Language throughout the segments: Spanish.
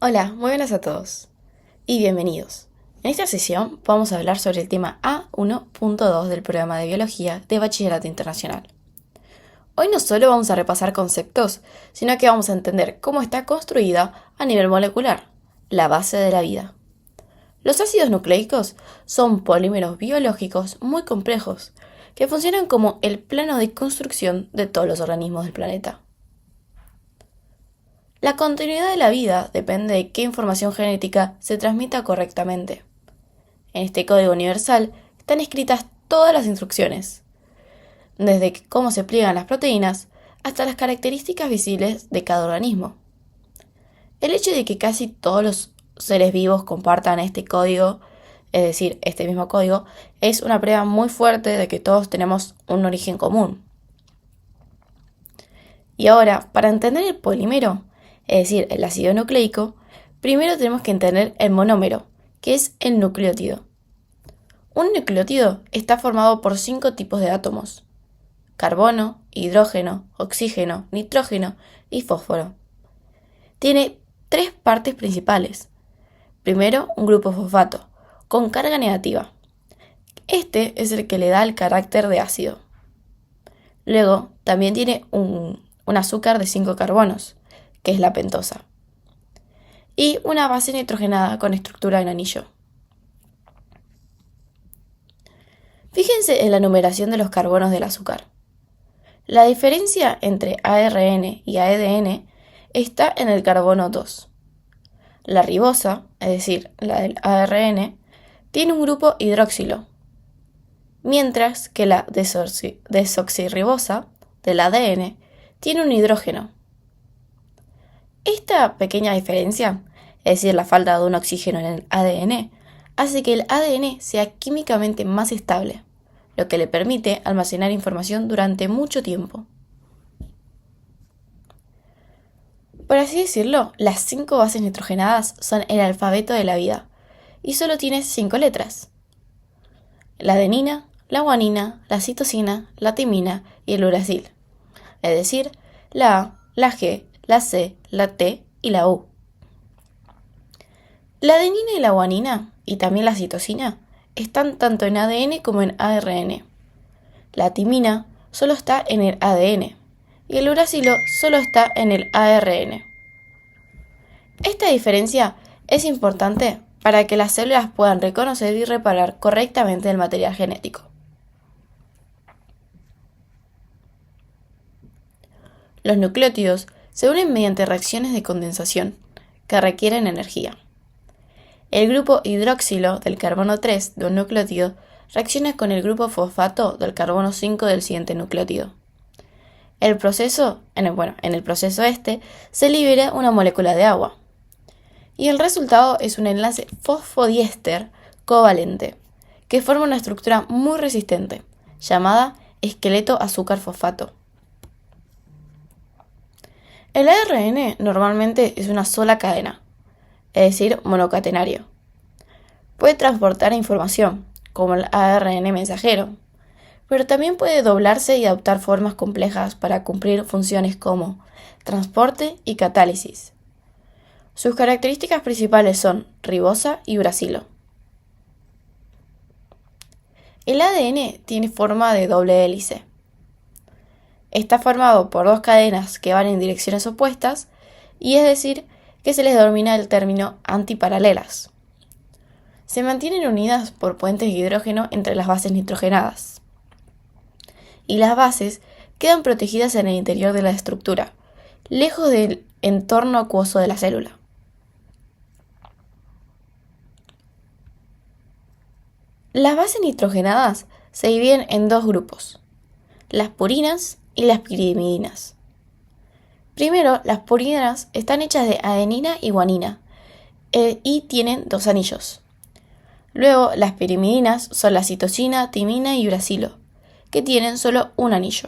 Hola, muy buenas a todos y bienvenidos. En esta sesión vamos a hablar sobre el tema A1.2 del programa de Biología de Bachillerato Internacional. Hoy no solo vamos a repasar conceptos, sino que vamos a entender cómo está construida a nivel molecular, la base de la vida. Los ácidos nucleicos son polímeros biológicos muy complejos que funcionan como el plano de construcción de todos los organismos del planeta. La continuidad de la vida depende de qué información genética se transmita correctamente. En este código universal están escritas todas las instrucciones, desde cómo se pliegan las proteínas hasta las características visibles de cada organismo. El hecho de que casi todos los seres vivos compartan este código, es decir, este mismo código, es una prueba muy fuerte de que todos tenemos un origen común. Y ahora, para entender el polímero, es decir, el ácido nucleico, primero tenemos que entender el monómero, que es el nucleótido. Un nucleótido está formado por 5 tipos de átomos: carbono, hidrógeno, oxígeno, nitrógeno y fósforo. Tiene 3 partes principales. Primero, un grupo fosfato, con carga negativa. Este es el que le da el carácter de ácido. Luego, también tiene un azúcar de 5 carbonos, que es la pentosa. Y una base nitrogenada con estructura en anillo. Fíjense en la numeración de los carbonos del azúcar. La diferencia entre ARN y ADN está en el carbono 2. La ribosa, es decir, la del ARN, tiene un grupo hidroxilo, mientras que la desoxirribosa del ADN tiene un hidrógeno. Esta pequeña diferencia, es decir, la falta de un oxígeno en el ADN, hace que el ADN sea químicamente más estable, lo que le permite almacenar información durante mucho tiempo. Por así decirlo, las 5 bases nitrogenadas son el alfabeto de la vida, y solo tiene 5 letras: la adenina, la guanina, la citosina, la timina y el uracil, es decir, la A, la G, la C, la T y la U. La adenina y la guanina, y también la citosina, están tanto en ADN como en ARN. La timina solo está en el ADN y el uracilo solo está en el ARN. Esta diferencia es importante para que las células puedan reconocer y reparar correctamente el material genético. Los nucleótidos se unen mediante reacciones de condensación que requieren energía. El grupo hidroxilo del carbono 3 de un nucleótido reacciona con el grupo fosfato del carbono 5 del siguiente nucleótido. En el proceso se libera una molécula de agua. Y el resultado es un enlace fosfodiéster covalente, que forma una estructura muy resistente, llamada esqueleto azúcar-fosfato. El ARN normalmente es una sola cadena, es decir, monocatenario. Puede transportar información, como el ARN mensajero, pero también puede doblarse y adoptar formas complejas para cumplir funciones como transporte y catálisis. Sus características principales son ribosa y uracilo. El ADN tiene forma de doble hélice. Está formado por 2 cadenas que van en direcciones opuestas, y es decir, que se les denomina el término antiparalelas. Se mantienen unidas por puentes de hidrógeno entre las bases nitrogenadas. Y las bases quedan protegidas en el interior de la estructura, lejos del entorno acuoso de la célula. Las bases nitrogenadas se dividen en 2 grupos: las purinas y las pirimidinas. Primero, las purinas están hechas de adenina y guanina y tienen 2 anillos. Luego, las pirimidinas son la citosina, timina y uracilo, que tienen solo un anillo.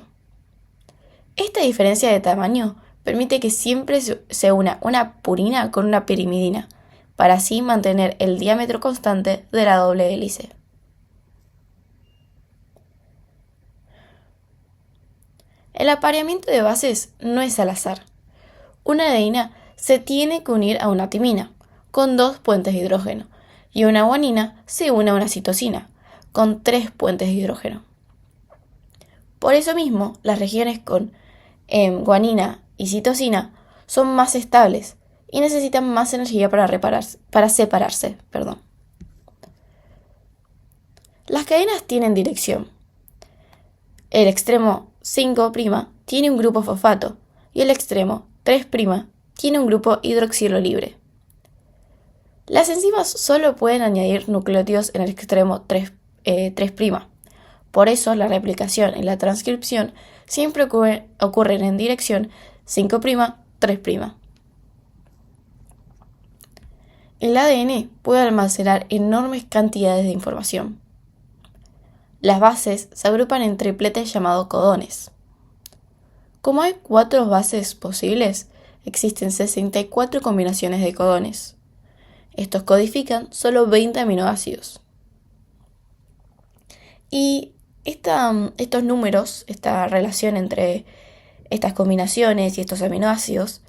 Esta diferencia de tamaño permite que siempre se una una purina con una pirimidina, para así mantener el diámetro constante de la doble hélice. El apareamiento de bases no es al azar. Una adenina se tiene que unir a una timina, con 2 puentes de hidrógeno, y una guanina se une a una citosina, con 3 puentes de hidrógeno. Por eso mismo, las regiones con guanina y citosina son más estables y necesitan más energía para separarse. Las cadenas tienen dirección. El extremo 5' tiene un grupo fosfato y el extremo 3' tiene un grupo hidroxilo libre. Las enzimas solo pueden añadir nucleótidos en el extremo 3'. Por eso la replicación y la transcripción siempre ocurren en dirección 5', 3'. El ADN puede almacenar enormes cantidades de información. Las bases se agrupan en tripletes llamados codones. Como hay 4 bases posibles, existen 64 combinaciones de codones. Estos codifican solo 20 aminoácidos. Y estos números, esta relación entre estas combinaciones y estos aminoácidos,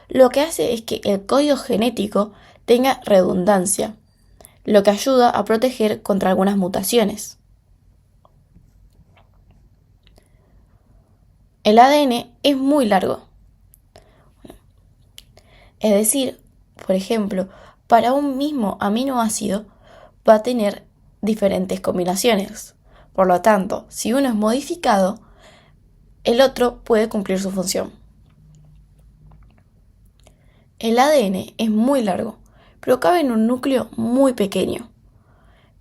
lo que hace es que el código genético tenga redundancia, lo que ayuda a proteger contra algunas mutaciones. El ADN es muy largo. Es decir, por ejemplo, para un mismo aminoácido va a tener diferentes combinaciones. Por lo tanto, si uno es modificado, el otro puede cumplir su función. El ADN es muy largo, pero cabe en un núcleo muy pequeño.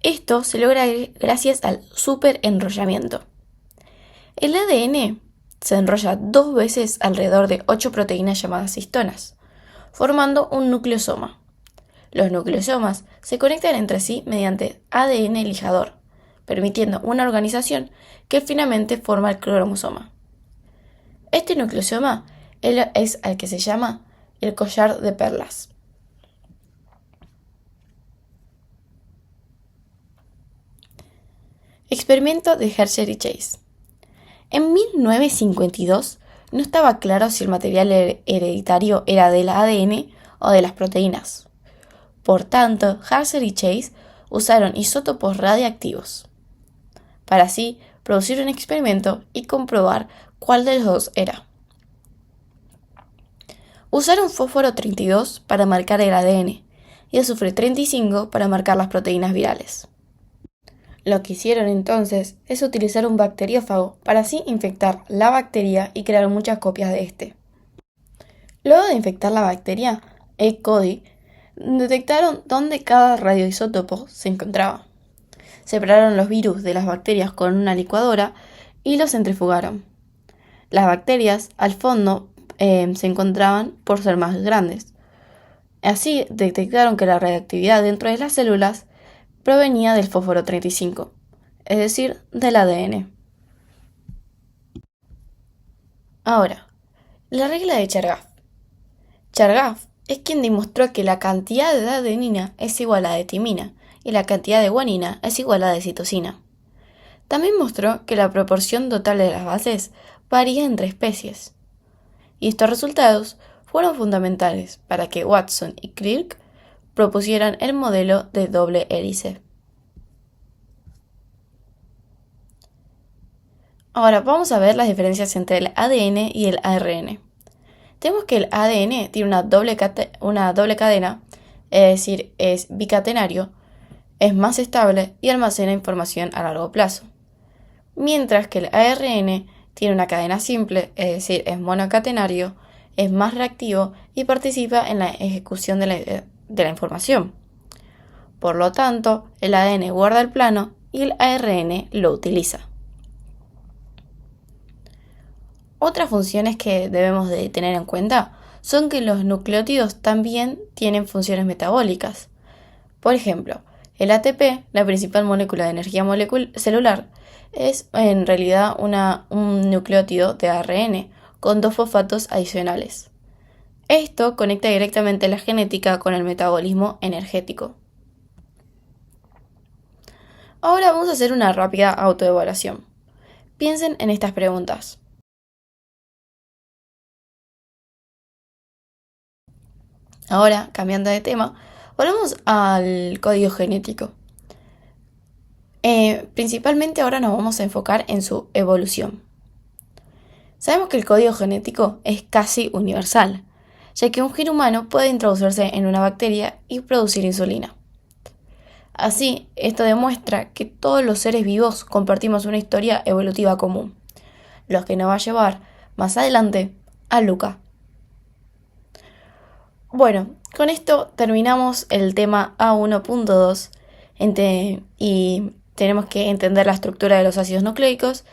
Esto se logra gracias al superenrollamiento. El ADN se enrolla 2 veces alrededor de 8 proteínas llamadas histonas, formando un nucleosoma. Los nucleosomas se conectan entre sí mediante ADN lijador, permitiendo una organización que finalmente forma el cromosoma. Este nucleosoma es al que se llama el collar de perlas. Experimento de Hershey y Chase. En 1952 no estaba claro si el material hereditario era del ADN o de las proteínas. Por tanto, Hershey y Chase usaron isótopos radiactivos para así producir un experimento y comprobar cuál de los dos era. Usaron fósforo 32 para marcar el ADN y azufre 35 para marcar las proteínas virales. Lo que hicieron entonces es utilizar un bacteriófago para así infectar la bacteria y crear muchas copias de este. Luego de infectar la bacteria, E. coli, detectaron dónde cada radioisótopo se encontraba. Separaron los virus de las bacterias con una licuadora y los centrifugaron. Las bacterias, al fondo, se encontraban por ser más grandes. Así detectaron que la radioactividad dentro de las células provenía del fósforo 35, es decir, del ADN. Ahora, la regla de Chargaff. Chargaff es quien demostró que la cantidad de adenina es igual a la de timina y la cantidad de guanina es igual a la de citosina. También mostró que la proporción total de las bases varía entre especies. Y estos resultados fueron fundamentales para que Watson y Crick propusieran el modelo de doble hélice. Ahora vamos a ver las diferencias entre el ADN y el ARN. Tenemos que el ADN tiene una doble cadena, es decir, es bicatenario, es más estable y almacena información a largo plazo. Mientras que el ARN tiene una cadena simple, es decir, es monocatenario, es más reactivo y participa en la ejecución de la información. Por lo tanto, el ADN guarda el plano y el ARN lo utiliza. Otras funciones que debemos de tener en cuenta son que los nucleótidos también tienen funciones metabólicas. Por ejemplo, el ATP, la principal molécula de energía celular, es en realidad un nucleótido de ARN con 2 fosfatos adicionales. Esto conecta directamente la genética con el metabolismo energético. Ahora vamos a hacer una rápida autoevaluación. Piensen en estas preguntas. Ahora, cambiando de tema, volvemos al código genético. Principalmente ahora nos vamos a enfocar en su evolución. Sabemos que el código genético es casi universal, ya que un gen humano puede introducirse en una bacteria y producir insulina. Así, esto demuestra que todos los seres vivos compartimos una historia evolutiva común, lo que nos va a llevar más adelante a Luca. Bueno, con esto terminamos el tema A1.2 y tenemos que entender la estructura de los ácidos nucleicos,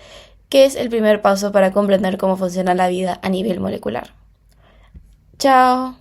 que es el primer paso para comprender cómo funciona la vida a nivel molecular. Chao.